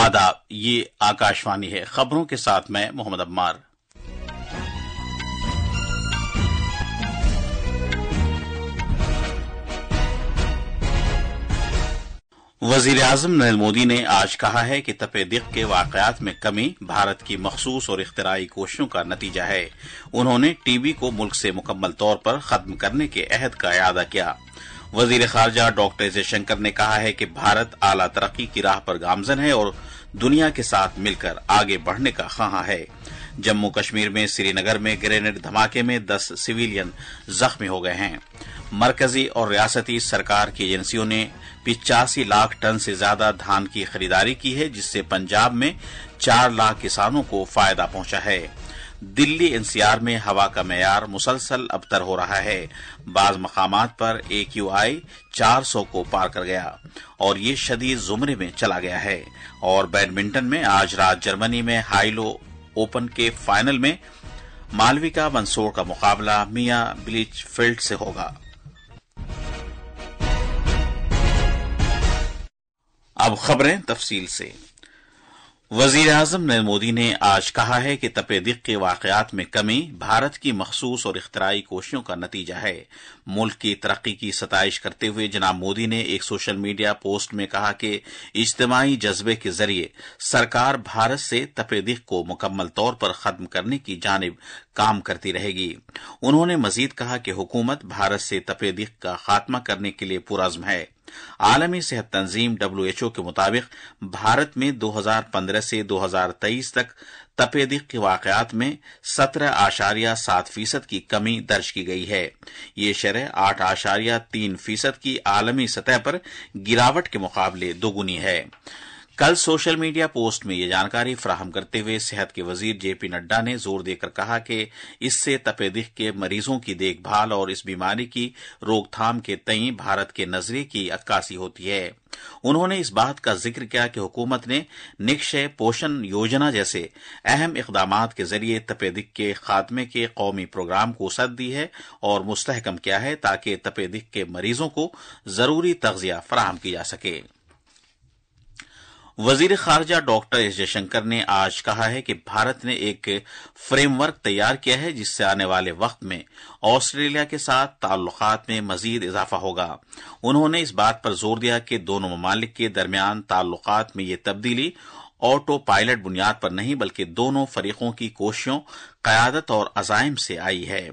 आदाब, ये आकाशवाणी है। खबरों के साथ मैं मोहम्मद अम्मार। वजीर आजम नरेंद्र मोदी ने आज कहा है कि तपे दिक के वाकयात में कमी भारत की मखसूस और इख्तिराई कोशिशों का नतीजा है। उन्होंने टीबी को मुल्क से मुकम्मल तौर पर खत्म करने के अहद का इरादा किया। वजीर खारजा डॉक्टर एस जयशंकर ने कहा है कि भारत आला तरक्की की राह पर गामजन है और दुनिया के साथ मिलकर आगे बढ़ने का ख्वाह है। जम्मू कश्मीर में श्रीनगर में ग्रेनेड धमाके में 10 सिविलियन जख्मी हो गए हैं। मरकजी और रियासती सरकार की एजेंसियों ने 85 लाख टन से ज्यादा धान की खरीदारी की है, जिससे पंजाब में 4 लाख किसानों को फायदा पहुंचा है। दिल्ली एनसीआर में हवा का मेयार मुसलसल अबतर हो रहा है। बाज मकामात पर AQI 400 को पार कर गया और ये शदीद जुमरे में चला गया है। और बैडमिंटन में आज रात जर्मनी में हाइलो ओपन के फाइनल में मालविका मंसूर का मुकाबला मिया ब्लिचफील्ड से होगा। अब खबरें तफसील से। वजीर आजम नरेंद्र मोदी ने आज कहा है कि तपे दिक के वाकयात में कमी भारत की मखसूस और इख्तिराई कोशिशों का नतीजा है। मुल्क की तरक्की की सताइश करते हुए जनाब मोदी ने एक सोशल मीडिया पोस्ट में कहा कि इज्तिमाई जज्बे के जरिए सरकार भारत से तपे दिक को मुकम्मल तौर पर खत्म करने की जानिब काम करती रहेगी। उन्होंने मजीद कहा कि हुकूमत भारत से तपे दिक का खात्मा करने के लिए पुरअज़्म है। आलमी सेहत तंजीम WHO के मुताबिक भारत में 2015 से 2023 तक तपे दिक के वाकयात में 17.7% की कमी दर्ज की गई है। ये शरह 8.3% की आलमी सतह पर गिरावट के मुकाबले दोगुनी है। कल सोशल मीडिया पोस्ट में ये जानकारी फराहम करते हुए सेहत के वजीर JP नड्डा ने जोर देकर कहा कि इससे तपे दिक के मरीजों की देखभाल और इस बीमारी की रोकथाम के तई भारत के नजरिए की अक्कासी होती है। उन्होंने इस बात का जिक्र किया कि हुकूमत ने निक्षय पोषण योजना जैसे अहम इकदामात के जरिए तपे दिक के खात्मे के कौमी प्रोग्राम को सद दी है और मुस्तहकम किया है ताकि तपे दिक के मरीजों को जरूरी तग़ज़िया फराहम की जा सके। वजीर खारजा डॉक्टर एस जयशंकर ने आज कहा है कि भारत ने एक फ्रेमवर्क तैयार किया है जिससे आने वाले वक्त में ऑस्ट्रेलिया के साथ ताल्लुकात में मजीद इजाफा होगा। उन्होंने इस बात पर जोर दिया कि दोनों ममालिक के दरमियान ताल्लुकात में ये तब्दीली ऑटो पायलट बुनियाद पर नहीं बल्कि दोनों फरीकों की कोशिशों, क़यादत और अज़ाइम से आई है।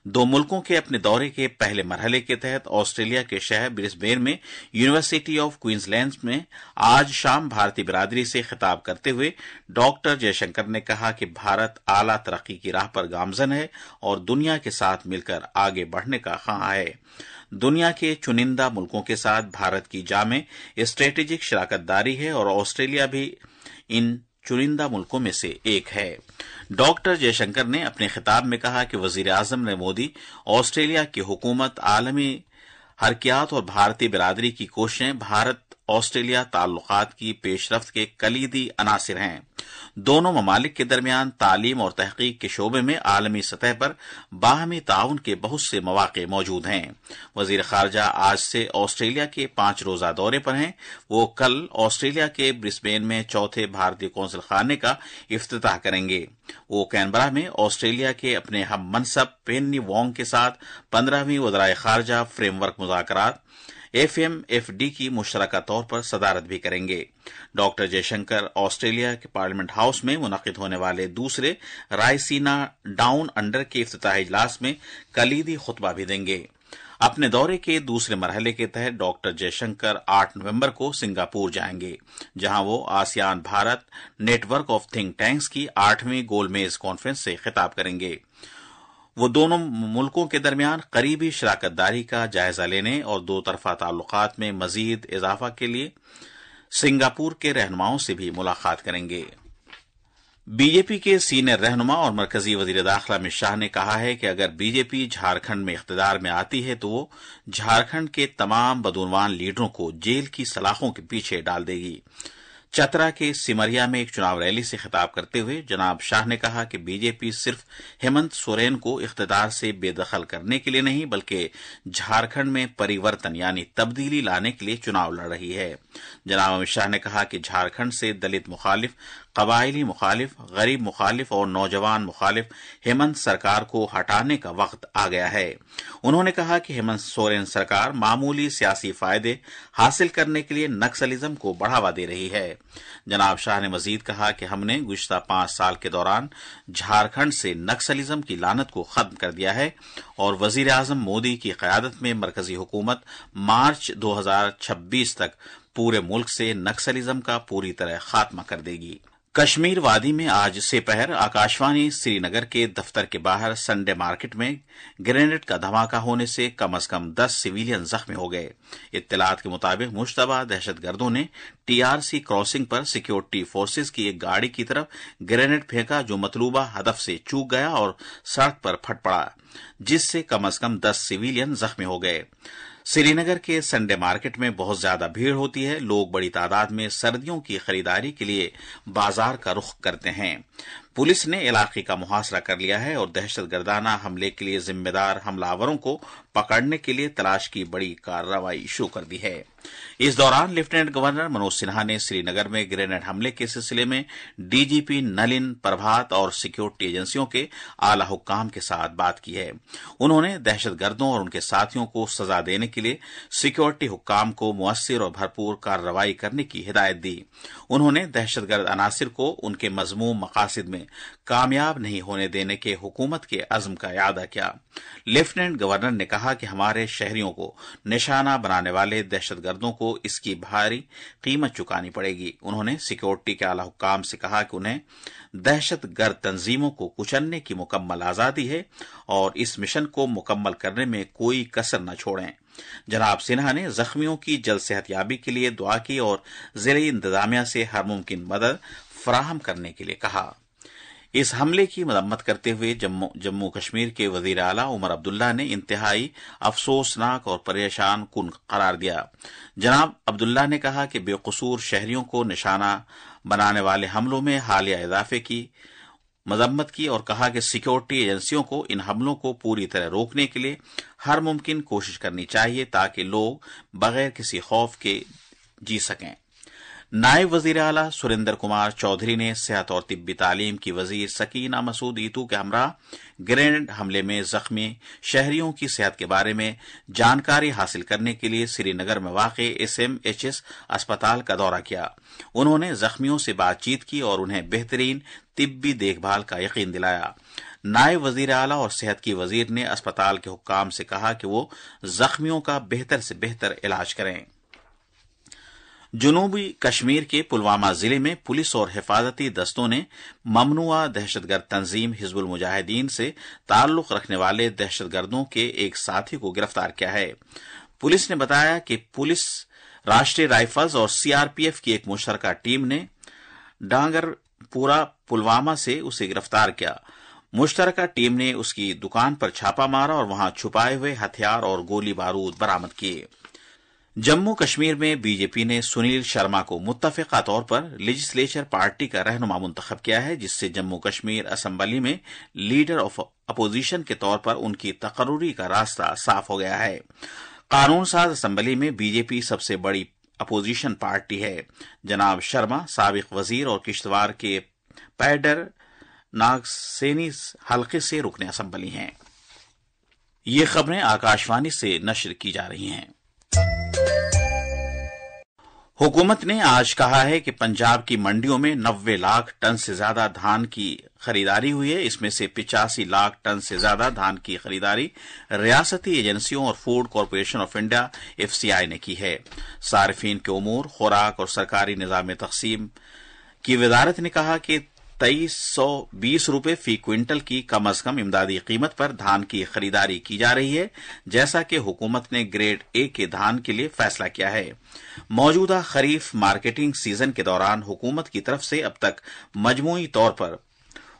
दो मुल्कों के अपने दौरे के पहले मरहले के तहत ऑस्ट्रेलिया के शहर ब्रिस्बेन में यूनिवर्सिटी ऑफ क्वींसलैंड में आज शाम भारतीय बिरादरी से खिताब करते हुए डॉक्टर जयशंकर ने कहा कि भारत आला तरक्की की राह पर गामजन है और दुनिया के साथ मिलकर आगे बढ़ने का ख्वाह है। दुनिया के चुनिंदा मुल्कों के साथ भारत की जामे स्ट्रेटेजिक शराकतदारी है और ऑस्ट्रेलिया भी इन चुनिंदा मुल्कों में से एक है। डॉक्टर जयशंकर ने अपने खिताब में कहा कि वजीर आजम नरेंद्र मोदी, ऑस्ट्रेलिया की हुकूमत, आलमी हरकियात और भारतीय बिरादरी की कोशिशें भारत ऑस्ट्रेलिया ताल्लुकात की पेशरफ्त के कलीदी अनासिर हैं। दोनों ममालिक के दरमियान तालीम और तहकीक के शोबे में आलमी सतह पर बाहमी ताउन के बहुत से मौके मौजूद हैं। वजीर खारजा आज से ऑस्ट्रेलिया के 5 रोजा दौरे पर हैं। वो कल ऑस्ट्रेलिया के ब्रिस्बेन में चौथे भारतीय कौंसल खाने का इफ्तिताह करेंगे। वो कैनबरा में ऑस्ट्रेलिया के अपने हम मनसब पेन्नी वोंग के साथ 15वीं वज़राए खारजा फ्रेमवर्क मुज़ाकरात FMFD की मुश्तरका तौर पर सदारत भी करेंगे। डॉक्टर जयशंकर ऑस्ट्रेलिया के पार्लियामेंट हाउस में मुनक़िद होने वाले दूसरे रायसीना डाउन अंडर के इफ्तिताही इजलास में कलीदी खुतबा भी देंगे। अपने दौरे के दूसरे मरहले के तहत डॉक्टर जयशंकर 8 नवंबर को सिंगापुर जाएंगे, जहां वो ASEAN Bharat network of think tanks की 8वीं गोलमेज कॉन्फ्रेंस से खिताब करेंगे। वो दोनों मुल्कों के दरमियान करीबी शराकतदारी का जायजा लेने और दो तरफा ताल्लुकात में मजीद इजाफा के लिए सिंगापुर के रहनुमाओं से भी मुलाकात करेंगे। बीजेपी के सीनियर रहनुमा और मरकजी वजीर दाखिला अमित शाह ने कहा है कि अगर बीजेपी झारखंड में इख्तिदार में आती है तो वो झारखंड के तमाम बदूनवान लीडरों को जेल की सलाखों के पीछे डाल देगी। चतरा के सिमरिया में एक चुनाव रैली से खिताब करते हुए जनाब शाह ने कहा कि बीजेपी सिर्फ हेमंत सोरेन को इख्तिदार से बेदखल करने के लिए नहीं बल्कि झारखंड में परिवर्तन यानी तब्दीली लाने के लिए चुनाव लड़ रही है। जनाब अमित शाह ने कहा कि झारखंड से दलित मुखालिफ, कबायली मुखालिफ, गरीब मुखालिफ और नौजवान मुखालिफ हेमंत सरकार को हटाने का वक्त आ गया है। उन्होंने कहा कि हेमंत सोरेन सरकार मामूली सियासी फायदे हासिल करने के लिए नक्सलिज्म को बढ़ावा दे रही है। जनाब शाह ने मजीद कहा कि हमने गुज़िश्ता 5 साल के दौरान झारखंड से नक्सलिज्म की लानत को खत्म कर दिया है और वजीर आजम मोदी की क़यादत में मरकजी हुकूमत मार्च 2026 तक पूरे मुल्क से नक्सलिज्म का पूरी तरह खात्मा कर देगी। कश्मीर वादी में आज सेपहर आकाशवाणी श्रीनगर के दफ्तर के बाहर संडे मार्केट में ग्रेनेड का धमाका होने से कम 10 सिविलियन जख्मी हो गए। इत्तलात के मुताबिक मुश्तबा दहशतगर्दों ने टीआरसी क्रॉसिंग पर सिक्योरिटी फोर्सेज की एक गाड़ी की तरफ ग्रेनेड फेंका जो मतलूबा हदफ से चूक गया और सड़क पर फट पड़ा, जिससे कम 10 सिविलियन जख्मी हो गए। श्रीनगर के संडे मार्केट में बहुत ज्यादा भीड़ होती है। लोग बड़ी तादाद में सर्दियों की खरीदारी के लिए बाजार का रुख करते हैं। पुलिस ने इलाके का मुहासरा कर लिया है और दहशतगर्दाना हमले के लिए जिम्मेदार हमलावरों को पकड़ने के लिए तलाश की बड़ी कार्रवाई शुरू कर दी है। इस दौरान लेफ्टिनेंट गवर्नर मनोज सिन्हा ने श्रीनगर में ग्रेनेड हमले के सिलसिले में डीजीपी नलिन प्रभात और सिक्योरिटी एजेंसियों के आला हुक्काम के साथ बात की है। उन्होंने दहशतगर्दों और उनके साथियों को सजा देने के लिए सिक्योरिटी हुक्काम को मुअस्सिर और भरपूर कार्रवाई करने की हिदायत दी। उन्होंने दहशतगर्द अनासिर को उनके मजमूम मकासद में कामयाब नहीं होने देने के हुकूमत के अज़्म का यादा किया। लेफ्टिनेंट गवर्नर ने कहा कि हमारे शहरियों को निशाना बनाने वाले दहशतगर्दों को इसकी भारी कीमत चुकानी पड़ेगी। उन्होंने सिक्योरिटी के आला हुक्काम से कहा कि उन्हें दहशतगर्द तंजीमों को कुचलने की मुकम्मल आजादी है और इस मिशन को मुकम्मल करने में कोई कसर न छोड़ें। जनाब सिन्हा ने जख्मियों की जल्द सेहतयाबी के लिए दुआ की और ज़िले इंतजामिया से हर मुमकिन मदद फराहम करने के लिए कहा। इस हमले की मदम्मत करते हुए जम्मू कश्मीर के वजीर आला उमर अब्दुल्ला ने इंतहाई अफसोसनाक और परेशान कुन करार दिया। जनाब अब्दुल्ला ने कहा कि बेकसूर शहरियों को निशाना बनाने वाले हमलों में हालिया इजाफे की मजम्मत की और कहा कि सिक्योरिटी एजेंसियों को इन हमलों को पूरी तरह रोकने के लिए हर मुमकिन कोशिश करनी चाहिए ताकि लोग बगैर किसी खौफ के जी सकें। नायब वजीर आला सुरेंद्र कुमार चौधरी ने सेहत और तिब्बी तालीम की वजीर सकीना मसूद ईतू के हमरा ग्रेनेड हमले में जख्मी शहरियों की सेहत के बारे में जानकारी हासिल करने के लिए श्रीनगर में वाक़े SMHS अस्पताल का दौरा किया। उन्होंने जख्मियों से बातचीत की और उन्हें बेहतरीन तिब्बी देखभाल का यकीन दिलाया। नायब वजीर आला और सेहत की वजीर ने अस्पताल के हुक्काम से कहा कि वो जख्मियों का बेहतर से बेहतर इलाज करें। जनूबी कश्मीर के पुलवामा जिले में पुलिस और हिफाजती दस्तों ने ममनुआ दहशतगर्द तंजीम हिजबुल मुजाहिदीन से ताल्लुक रखने वाले दहशतगर्दों के एक साथी को गिरफ्तार किया है। पुलिस ने बताया कि पुलिस, राष्ट्रीय राइफल्स और सीआरपीएफ की एक मुश्तरका टीम ने डांगरपुरा पुलवामा से उसे गिरफ्तार किया। मुश्तरका टीम ने उसकी दुकान पर छापा मारा और वहां छुपाए हुए हथियार और गोली बारूद बरामद किए। जम्मू कश्मीर में बीजेपी ने सुनील शर्मा को मुत्तफिका तौर पर लेजिस्लेचर पार्टी का रहनुमा मुंतखब किया है, जिससे जम्मू कश्मीर असेंबली में लीडर ऑफ अपोजिशन के तौर पर उनकी तकर्रुरी का रास्ता साफ हो गया है। कानून साज असेंबली में बीजेपी सबसे बड़ी अपोजिशन पार्टी है। जनाब शर्मा साबिक वजीर और किश्तवाड़ के पैडर नागसेनी हल्के से रुकने असेंबली हैं। ये खबरें आकाशवाणी से नश्र की जा रही हैं। हुकूमत ने आज कहा है कि पंजाब की मंडियों में 90 लाख टन से ज्यादा धान की खरीदारी हुई है। इसमें से 85 लाख टन से ज्यादा धान की खरीदारी रियासती एजेंसियों और food corporation of India FCI ने की है। सार्फिन के उमूर, खुराक और सरकारी निजाम तकसीम की वजारत ने कहा कि 2320 रुपए फी क्विंटल की कम अज कम इमदादी कीमत पर धान की खरीदारी की जा रही है, जैसा कि हुकूमत ने ग्रेड A के धान के लिए फैसला किया है। मौजूदा खरीफ मार्केटिंग सीजन के दौरान हुकूमत की तरफ से अब तक मजमूई तौर पर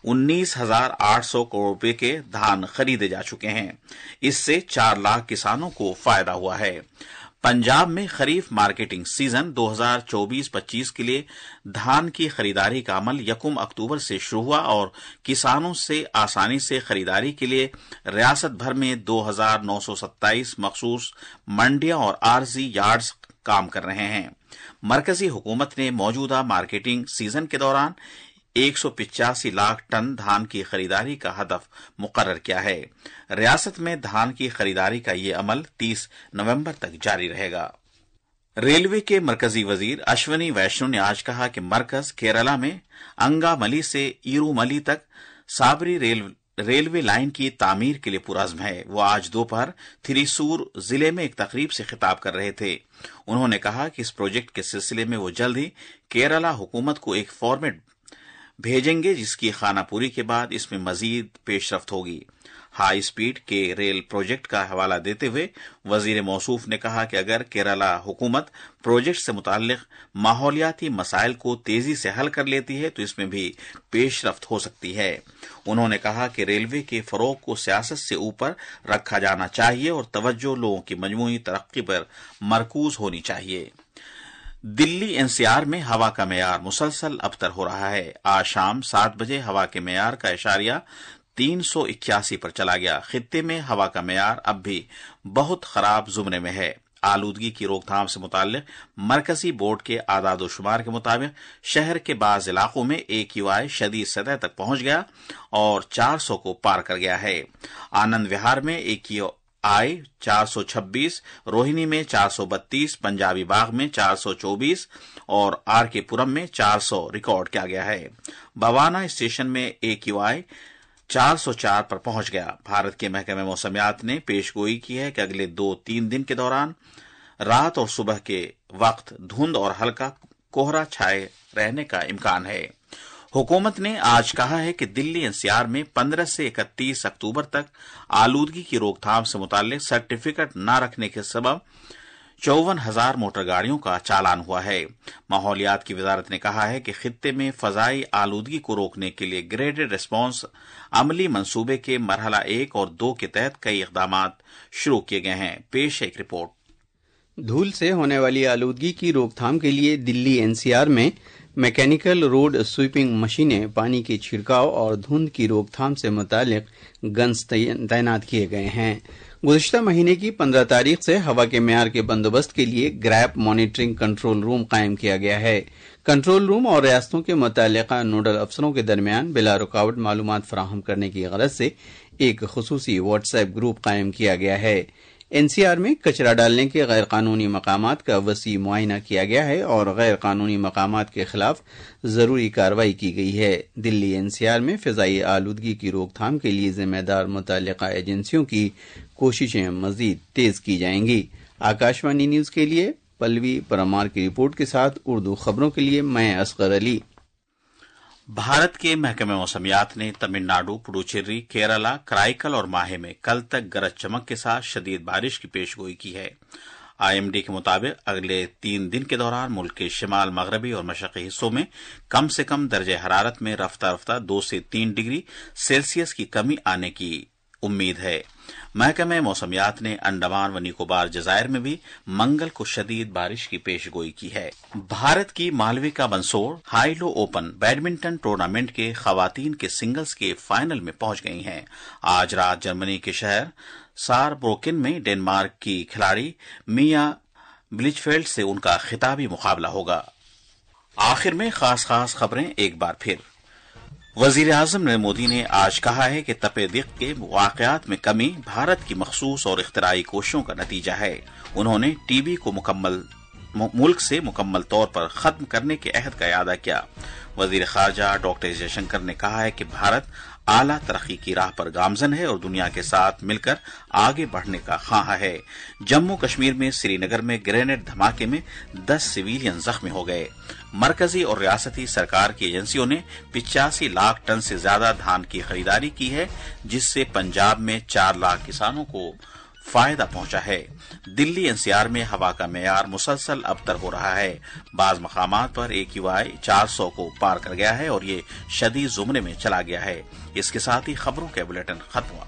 19,800 करोड़ रुपए के धान खरीदे जा चुके हैं। इससे 4 लाख किसानों को फायदा हुआ है। पंजाब में खरीफ मार्केटिंग सीजन 2024-25 के लिए धान की खरीदारी का अमल 1 अक्टूबर से शुरू हुआ और किसानों से आसानी से खरीदारी के लिए रियासत भर में 2,927 मखसूस मंडियां और आरजी यार्ड्स काम कर रहे हैं। मरकजी हुकूमत ने मौजूदा मार्केटिंग सीजन के दौरान 185 लाख टन धान की खरीदारी का हदफ मुकर्रर किया है। रियासत में धान की खरीदारी का ये अमल 30 नवंबर तक जारी रहेगा। रेलवे के मरकजी वजीर अश्वनी वैष्णव ने आज कहा कि मरकज केरला में अंगामली से इरूमली तक साबरी रेलवे लाइन की तामीर के लिए पुरअज़्म है। वो आज दोपहर थ्रिसूर जिले में एक तकरीब से खिताब कर रहे थे। उन्होंने कहा कि इस प्रोजेक्ट के सिलसिले में वो जल्द ही केरला हुकूमत को एक फॉर्मेट भेजेंगे, जिसकी खानापुरी के बाद इसमें मजीद पेशरफ्त होगी। हाई स्पीड के रेल प्रोजेक्ट का हवाला देते हुए वजीर मौसूफ ने कहा कि अगर केरला हुकूमत प्रोजेक्ट से मुताल्लिक माहौलियाती मसाइल को तेजी से हल कर लेती है तो इसमें भी पेशरफ्त हो सकती है। उन्होंने कहा कि रेलवे के फरोग को सियासत से ऊपर रखा जाना चाहिए और तवज्जो लोगों की मजमूई तरक्की पर मरकूज होनी चाहिए। दिल्ली एनसीआर में हवा का मेयार मुसलसल अबतर हो रहा है। आज शाम 7 बजे हवा के मेयार का इशारिया 381 पर चला गया। खित्ते में हवा का मेयार अब भी बहुत खराब जुमरे में है। आलूदगी की रोकथाम से मुताल्लिक मरकजी बोर्ड के आदाद-ओ-शुमार के मुताबिक शहर के बाज इलाकों में AQI शदीद सतह तक पहुंच गया और 400 को पार कर गया है। आनंद विहार में AQI 426, रोहिणी में 432, पंजाबी बाग में 424 और RK पुरम में 400 रिकॉर्ड किया गया है। बवाना स्टेशन में AQI 404 पर पहुंच गया। भारत के महकमे मौसमियात ने पेशगोई की है कि अगले 2-3 दिन के दौरान रात और सुबह के वक्त धुंध और हल्का कोहरा छाए रहने का इम्कान है। हुकूमत ने आज कहा है कि दिल्ली एनसीआर में 15 से 31 अक्टूबर तक आलूदगी की रोकथाम से मुताल्लिक सर्टिफिकेट न रखने के सबब 54,000 मोटर गाड़ियों का चालान हुआ है। माहौलियात की वजारत ने कहा है कि खित्ते में फजाई आलूदगी को रोकने के लिए ग्रेडेड रिस्पांस अमली मंसूबे के मरहला 1 और 2 के तहत कई इक़दामात शुरू किए गए हैं। पेश एक रिपोर्ट। धूल से होने वाली आलूदगी की रोकथाम के लिए दिल्ली एनसीआर में मैकेनिकल रोड स्वीपिंग मशीनें, पानी के छिड़काव और धुंध की रोकथाम से मुतालिक गन्स तैनात किए गए हैं। गुज़िश्ता महीने की 15 तारीख से हवा के मेयार के बंदोबस्त के लिए ग्रैप मॉनिटरिंग कंट्रोल रूम कायम किया गया है। कंट्रोल रूम और रियासतों के मुतल्लिका नोडल अफसरों के दरमियान बिला रुकावट मालूमात फराहम करने की गरज से एक खुसूसी व्हाट्सएप ग्रुप कायम किया गया है। एनसीआर में कचरा डालने के गैर कानूनी मकामात का वसी मुआयना किया गया है और गैर कानूनी मकामात के खिलाफ जरूरी कार्रवाई की गई है। दिल्ली एनसीआर में फिजाई आलूदगी की रोकथाम के लिए जिम्मेदार मुतल्लिका एजेंसियों की कोशिशें मजीद तेज की जाएंगी। आकाशवाणी न्यूज के लिए पल्लवी परमार की रिपोर्ट के साथ उर्दू खबरों के लिए मैं असगर अली। भारत के महकमे मौसमियात ने तमिलनाडु, पुडुचेरी, केरला, कराईकल और माहे में कल तक गरज चमक के साथ शदीद बारिश की पेशगोई की है। IMD के मुताबिक अगले 3 दिन के दौरान मुल्क के शिमाल मगरबी और मशरकी हिस्सों में कम से कम दर्जे हरारत में रफ्ता रफ्ता 2 से 3 डिग्री सेल्सियस की कमी आने की उम्मीद है। महकमे मौसमियात ने अंडमान व निकोबार जजायर में भी मंगल को शदीद बारिश की पेशगोई की है। भारत की Malvika Bansod Hylo open badminton tournament के खवातीन के सिंगल्स के फाइनल में पहुंच गई हैं। आज रात जर्मनी के शहर सारब्रोकेन में डेनमार्क की खिलाड़ी मिया ब्लिचफेल्ड से उनका खिताबी मुकाबला होगा। आखिर में खास खबरें एक बार फिर। वजीर आजम नरेंद्र मोदी ने आज कहा है कि तपे दिक के वाकयात में कमी भारत की मखसूस और इख्तराई कोशिशों का नतीजा है। उन्होंने टीबी को मुल्क से मुकम्मल तौर पर खत्म करने के अहद का इरादा किया। वजीर खारजा डॉक्टर जयशंकर ने कहा है कि भारत आला तरक्की की राह पर गामजन है और दुनिया के साथ मिलकर आगे बढ़ने का ख्वाह है। जम्मू कश्मीर में श्रीनगर में ग्रेनेड धमाके में 10 सिविलियन जख्मी हो गए। मरकजी और रियासती सरकार की एजेंसियों ने 85 लाख टन से ज्यादा धान की खरीदारी की है, जिससे पंजाब में 4 लाख किसानों को फायदा पहुंचा है। दिल्ली एनसीआर में हवा का मेयार मुसलसल अबतर हो रहा है। बाज मकामात पर AQI 400 को पार कर गया है और ये शदीद जुमरे में चला गया है। इसके साथ ही खबरों का बुलेटिन खत्म हुआ।